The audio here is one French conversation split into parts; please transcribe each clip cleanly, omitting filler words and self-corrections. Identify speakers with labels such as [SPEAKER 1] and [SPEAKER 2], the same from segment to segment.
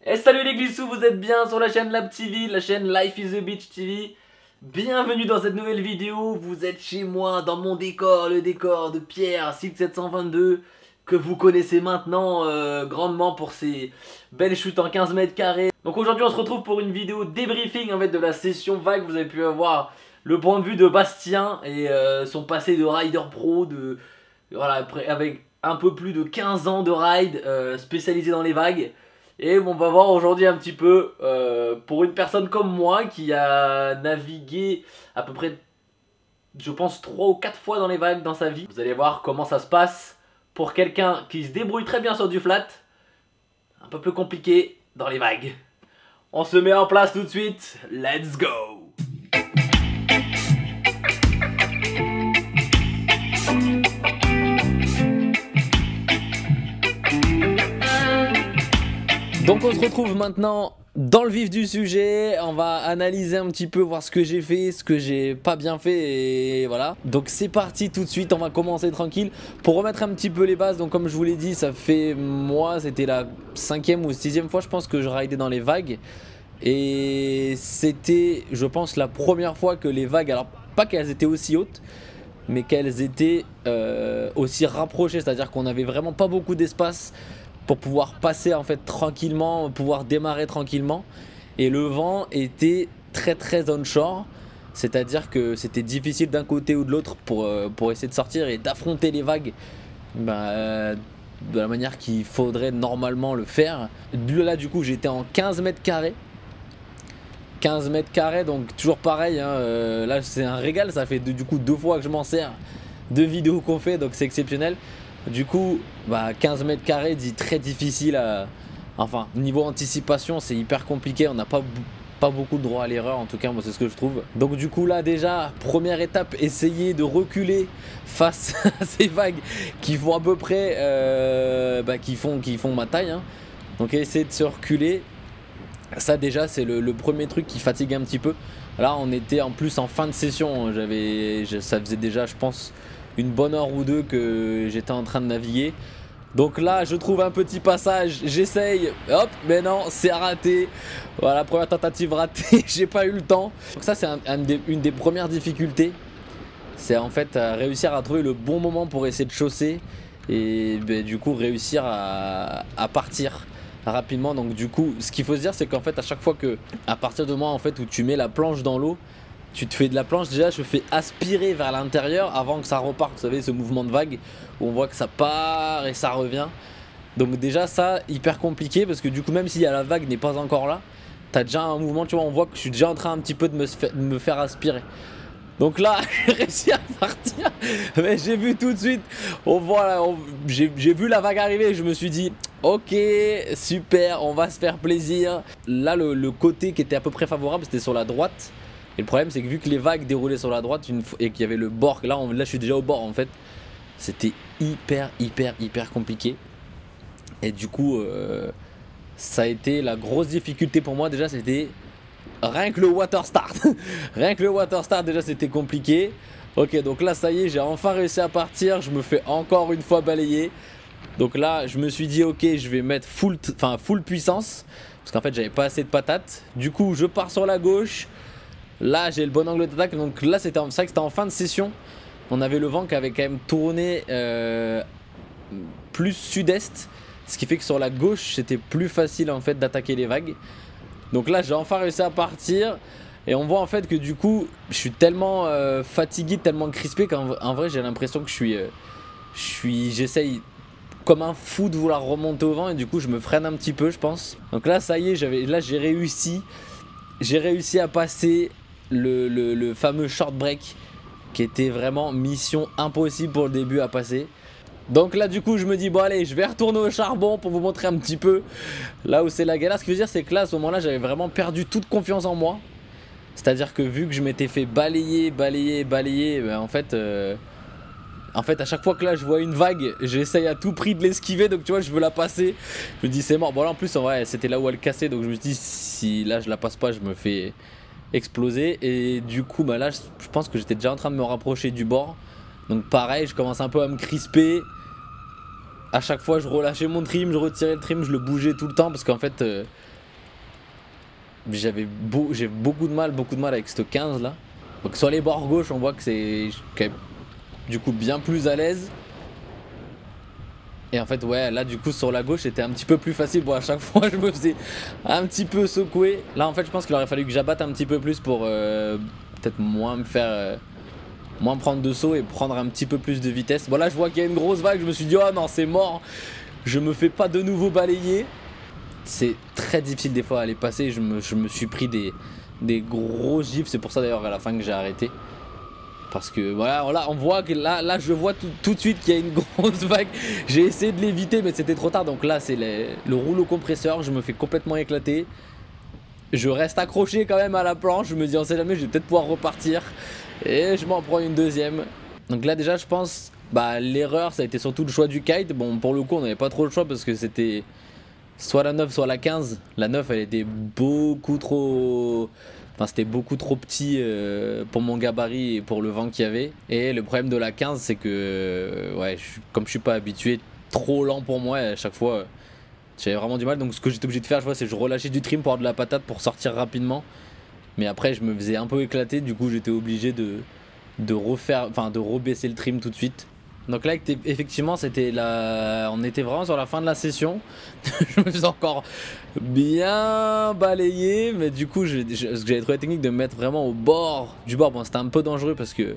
[SPEAKER 1] Et salut les glissous, vous êtes bien sur la chaîne Lab TV, la chaîne Life is a Beach TV. Bienvenue dans cette nouvelle vidéo, vous êtes chez moi dans mon décor, le décor de Pierre 6722 que vous connaissez maintenant grandement pour ses belles chutes en 15 mètres carrés. Donc aujourd'hui on se retrouve pour une vidéo débriefing en fait de la session vague. Vous avez pu avoir le point de vue de Bastien et son passé de rider pro, voilà, avec un peu plus de 15 ans de ride spécialisé dans les vagues. Et on va voir aujourd'hui un petit peu, pour une personne comme moi qui a navigué à peu près, je pense 3 ou 4 fois dans les vagues dans sa vie. Vous allez voir comment ça se passe pour quelqu'un qui se débrouille très bien sur du flat, un peu plus compliqué dans les vagues. On se met en place tout de suite, let's go! Donc on se retrouve maintenant dans le vif du sujet, on va analyser un petit peu, voir ce que j'ai fait, ce que j'ai pas bien fait et voilà. Donc c'est parti tout de suite, on va commencer tranquille. Pour remettre un petit peu les bases, donc comme je vous l'ai dit, ça fait moi, c'était la 5e ou 6e fois je pense que je ridais dans les vagues. Et c'était je pense la première fois que les vagues, alors pas qu'elles étaient aussi hautes, mais qu'elles étaient aussi rapprochées, c'est-à-dire qu'on avait vraiment pas beaucoup d'espace pour pouvoir passer en fait tranquillement, pouvoir démarrer tranquillement. Et le vent était très onshore, c'est-à-dire que c'était difficile d'un côté ou de l'autre pour essayer de sortir et d'affronter les vagues de la manière qu'il faudrait normalement le faire. Là du coup j'étais en 15 mètres carrés. 15 mètres carrés, donc toujours pareil, hein, là c'est un régal, ça fait du coup 2 fois que je m'en sers, 2 vidéos qu'on fait, donc c'est exceptionnel. Du coup, 15 mètres carrés dit très difficile à... Enfin, niveau anticipation, c'est hyper compliqué. On n'a pas beaucoup de droit à l'erreur, en tout cas, moi c'est ce que je trouve. Donc du coup là déjà, première étape, essayer de reculer face à ces vagues qui font à peu près... qui font ma taille, hein. Donc essayer de se reculer. Ça déjà, c'est le premier truc qui fatigue un petit peu. Là, on était en plus en fin de session. Ça faisait déjà, je pense, une bonne heure ou deux que j'étais en train de naviguer. Donc là je trouve un petit passage, j'essaye, hop, mais non, c'est raté. Voilà, première tentative ratée, j'ai pas eu le temps. Donc ça c'est une des premières difficultés. C'est en fait réussir à trouver le bon moment pour essayer de chausser. Et du coup réussir à partir rapidement. Donc du coup ce qu'il faut se dire c'est qu'en fait à chaque fois que, à partir du moment en fait où tu mets la planche dans l'eau, tu te fais de la planche, déjà je fais aspirer vers l'intérieur avant que ça reparte, vous savez ce mouvement de vague où on voit que ça part et ça revient. Donc déjà ça hyper compliqué parce que du coup même si la vague n'est pas encore là, t'as déjà un mouvement, tu vois, on voit que je suis déjà en train un petit peu de me faire aspirer. Donc là j'ai réussi à partir, mais j'ai vu tout de suite, on voit là, j'ai vu la vague arriver et je me suis dit ok super, on va se faire plaisir. Là le côté qui était à peu près favorable c'était sur la droite. Et le problème c'est que vu que les vagues déroulaient sur la droite et qu'il y avait le bord, là je suis déjà au bord en fait, c'était hyper compliqué. Et du coup ça a été la grosse difficulté pour moi. Déjà c'était rien que le water start. Rien que le water start déjà c'était compliqué. Ok, donc là ça y est, j'ai enfin réussi à partir. Je me fais encore une fois balayer. Donc là je me suis dit ok, je vais mettre full puissance, parce qu'en fait j'avais pas assez de patates. Du coup je pars sur la gauche. Là j'ai le bon angle d'attaque, donc là c'est vrai que c'était en fin de session. On avait le vent qui avait quand même tourné plus sud-est, ce qui fait que sur la gauche c'était plus facile en fait d'attaquer les vagues. Donc là j'ai enfin réussi à partir. Et on voit en fait que du coup je suis tellement fatigué, tellement crispé qu'en vrai j'ai l'impression que j'essaye comme un fou de vouloir remonter au vent. Et du coup je me freine un petit peu je pense. Donc là ça y est, là j'ai réussi à passer le fameux short break qui était vraiment mission impossible pour le début à passer. Donc là du coup je me dis bon allez, je vais retourner au charbon pour vous montrer un petit peu là où c'est la galère. Ce que je veux dire c'est que là à ce moment là j'avais vraiment perdu toute confiance en moi. C'est à dire que vu que je m'étais fait balayer en fait à chaque fois que là je vois une vague, j'essaye à tout prix de l'esquiver. Donc tu vois je veux la passer, je me dis c'est mort. Bon là en plus en vrai c'était là où elle cassait, donc je me dis si là je la passe pas je me fais exploser. Et du coup là je pense que j'étais déjà en train de me rapprocher du bord. Donc pareil je commence un peu à me crisper. à chaque fois je relâchais mon trim, je retirais le trim, je le bougeais tout le temps parce qu'en fait j'ai beaucoup de mal avec ce 15 là. Donc sur les bords gauche on voit que c'est quand même du coup bien plus à l'aise. Et en fait ouais là du coup sur la gauche c'était un petit peu plus facile. Bon à chaque fois je me faisais un petit peu secouer. Là en fait je pense qu'il aurait fallu que j'abatte un petit peu plus pour peut-être moins me faire moins prendre de saut et prendre un petit peu plus de vitesse. Bon là je vois qu'il y a une grosse vague, je me suis dit oh non c'est mort, je me fais pas de nouveau balayer. C'est très difficile des fois à les passer, je me suis pris des gros gifs, c'est pour ça d'ailleurs à la fin que j'ai arrêté. Parce que voilà, là on voit que là je vois tout de suite qu'il y a une grosse vague. J'ai essayé de l'éviter mais c'était trop tard. Donc là c'est le rouleau compresseur, je me fais complètement éclater. Je reste accroché quand même à la planche, je me dis on sait jamais, je vais peut-être pouvoir repartir. Et je m'en prends une deuxième. Donc là déjà je pense l'erreur ça a été surtout le choix du kite. Bon pour le coup on n'avait pas trop le choix parce que c'était soit la 9 soit la 15. La 9 elle était beaucoup trop... Enfin c'était beaucoup trop petit pour mon gabarit et pour le vent qu'il y avait. Et le problème de la 15 c'est que ouais, comme je suis pas habitué, trop lent pour moi à chaque fois j'avais vraiment du mal. Donc ce que j'étais obligé de faire je vois, c'est que je relâchais du trim pour avoir de la patate pour sortir rapidement. Mais après je me faisais un peu éclater, du coup j'étais obligé de rebaisser le trim tout de suite. Donc là effectivement on était vraiment sur la fin de la session. Je me faisais encore bien balayer, mais du coup j'avais trouvé la technique de me mettre vraiment au bord du bord. Bon c'était un peu dangereux parce que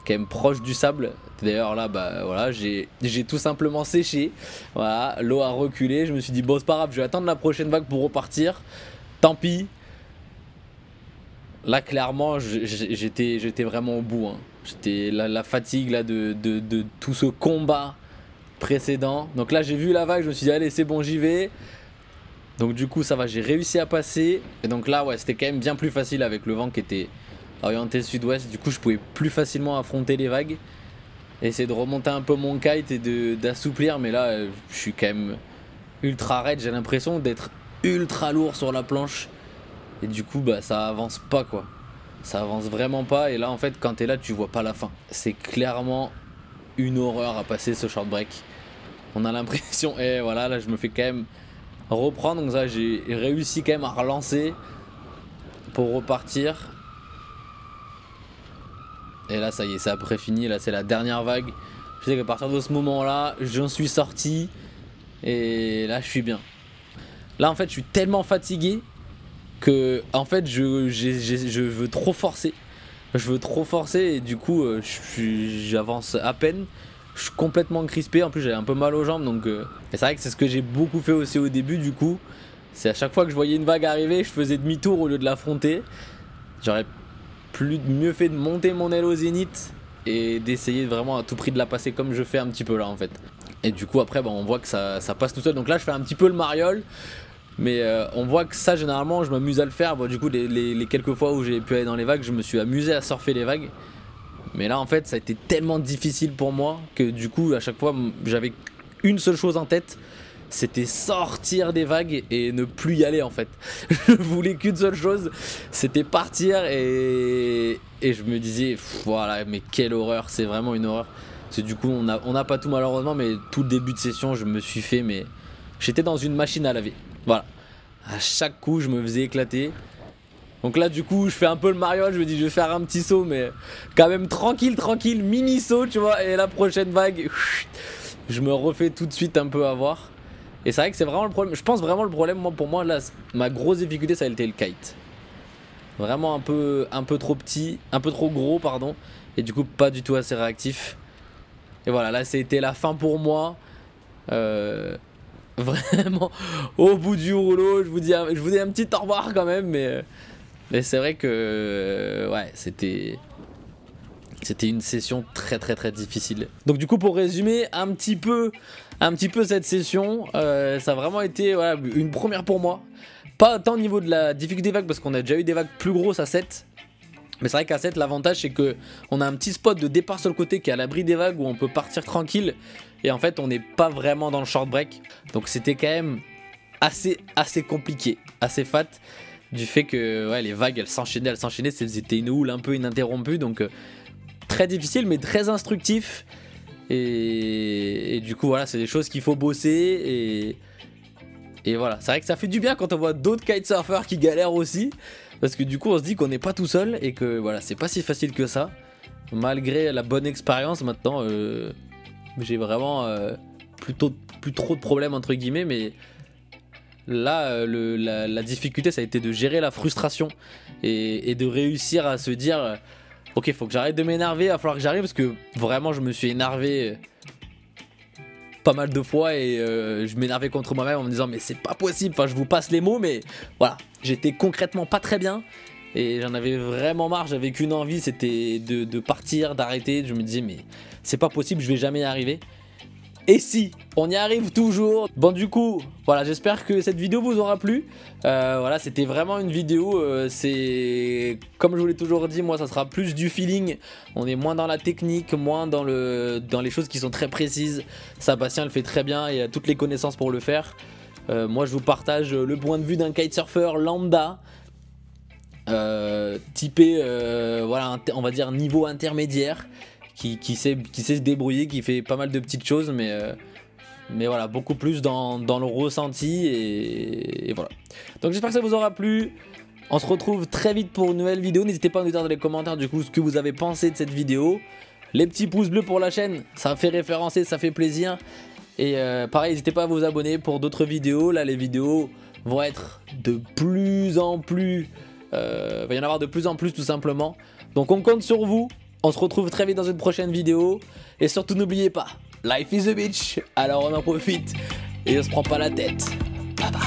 [SPEAKER 1] quand même proche du sable. D'ailleurs là voilà, j'ai tout simplement séché. Voilà, l'eau a reculé, je me suis dit bon c'est pas grave, je vais attendre la prochaine vague pour repartir. Tant pis. Là clairement j'étais vraiment au bout hein. J'étais la fatigue là de tout ce combat précédent. Donc là j'ai vu la vague, je me suis dit allez c'est bon j'y vais. Donc du coup ça va, j'ai réussi à passer. Et donc là ouais c'était quand même bien plus facile avec le vent qui était orienté sud-ouest. Du coup je pouvais plus facilement affronter les vagues. Essayer de remonter un peu mon kite et d'assouplir. Mais là je suis quand même ultra raide, j'ai l'impression d'être ultra lourd sur la planche. Et du coup ça avance pas quoi. Ça avance vraiment pas. Et là en fait quand t'es là tu vois pas la fin. C'est clairement une horreur à passer ce short break. On a l'impression, et voilà là je me fais quand même reprendre. Donc ça j'ai réussi quand même à relancer pour repartir. Et là ça y est, c'est après fini. Là c'est la dernière vague. Je sais qu'à partir de ce moment là j'en suis sorti. Et là je suis bien. Là en fait je suis tellement fatigué que en fait je veux trop forcer. Je veux trop forcer et du coup j'avance à peine. Je suis complètement crispé, en plus j'avais un peu mal aux jambes donc et c'est vrai que c'est ce que j'ai beaucoup fait aussi au début du coup. C'est à chaque fois que je voyais une vague arriver, je faisais demi-tour au lieu de l'affronter. J'aurais mieux fait de monter mon aile au zénith et d'essayer vraiment à tout prix de la passer comme je fais un petit peu là en fait. Et du coup après on voit que ça passe tout seul. Donc là je fais un petit peu le mariole. Mais on voit que ça généralement je m'amuse à le faire. Bon, du coup les quelques fois où j'ai pu aller dans les vagues je me suis amusé à surfer les vagues. Mais là en fait ça a été tellement difficile pour moi que du coup à chaque fois j'avais une seule chose en tête. C'était sortir des vagues et ne plus y aller en fait. Je voulais qu'une seule chose, c'était partir et je me disais voilà mais quelle horreur, c'est vraiment une horreur. Parce que du coup on n'a pas tout malheureusement, mais tout le début de session je me suis fait mais j'étais dans une machine à laver. Voilà, à chaque coup je me faisais éclater. Donc là du coup je fais un peu le mariole, je me dis je vais faire un petit saut mais quand même tranquille, mini saut tu vois. Et la prochaine vague, je me refais tout de suite un peu avoir. Et c'est vrai que c'est vraiment le problème, je pense vraiment le problème pour moi là, ma grosse difficulté ça a été le kite. Vraiment un peu trop petit, un peu trop gros pardon. Et du coup pas du tout assez réactif. Et voilà, là c'était la fin pour moi. Vraiment au bout du rouleau, je vous dis un petit au revoir quand même, mais c'est vrai que ouais c'était une session très difficile. Donc du coup pour résumer un petit peu cette session, ça a vraiment été voilà, une première pour moi. Pas tant au niveau de la difficulté vague parce qu'on a déjà eu des vagues plus grosses à 7. Mais c'est vrai qu'à 7 l'avantage c'est que on a un petit spot de départ sur le côté qui est à l'abri des vagues où on peut partir tranquille. Et en fait on n'est pas vraiment dans le short break. Donc c'était quand même assez compliqué, assez fat. Du fait que ouais, les vagues elles s'enchaînaient, c'était une houle un peu ininterrompue. Donc très difficile mais très instructif. Et du coup voilà, c'est des choses qu'il faut bosser et voilà, c'est vrai que ça fait du bien quand on voit d'autres kitesurfers qui galèrent aussi, parce que du coup on se dit qu'on n'est pas tout seul et que voilà, c'est pas si facile que ça. Malgré la bonne expérience maintenant, j'ai vraiment plus trop de problèmes entre guillemets, mais là la difficulté ça a été de gérer la frustration et de réussir à se dire ok, faut que j'arrête de m'énerver, il va falloir que j'arrive, parce que vraiment je me suis énervé pas mal de fois et je m'énervais contre moi-même en me disant mais c'est pas possible, enfin je vous passe les mots, mais voilà, j'étais concrètement pas très bien et j'en avais vraiment marre, j'avais qu'une envie, c'était de partir, d'arrêter. Je me disais mais c'est pas possible, je vais jamais y arriver. Et si, on y arrive toujours. Bon du coup, voilà, j'espère que cette vidéo vous aura plu. Voilà, c'était vraiment une vidéo, c'est comme je vous l'ai toujours dit, moi ça sera plus du feeling. On est moins dans la technique, moins dans les choses qui sont très précises. Sébastien le fait très bien et a toutes les connaissances pour le faire. Moi je vous partage le point de vue d'un kitesurfer lambda. Typé, voilà, on va dire niveau intermédiaire. Qui sait se débrouiller, qui fait pas mal de petites choses, mais voilà, beaucoup plus dans le ressenti et voilà. Donc j'espère que ça vous aura plu. On se retrouve très vite pour une nouvelle vidéo. N'hésitez pas à nous dire dans les commentaires du coup ce que vous avez pensé de cette vidéo. Les petits pouces bleus pour la chaîne, ça fait référencer, ça fait plaisir. Et pareil, n'hésitez pas à vous abonner pour d'autres vidéos. Là les vidéos vont être de plus en plus, va y en avoir de plus en plus tout simplement. Donc on compte sur vous. On se retrouve très vite dans une prochaine vidéo. Et surtout n'oubliez pas, life is a bitch. Alors on en profite et on se prend pas la tête. Bye bye.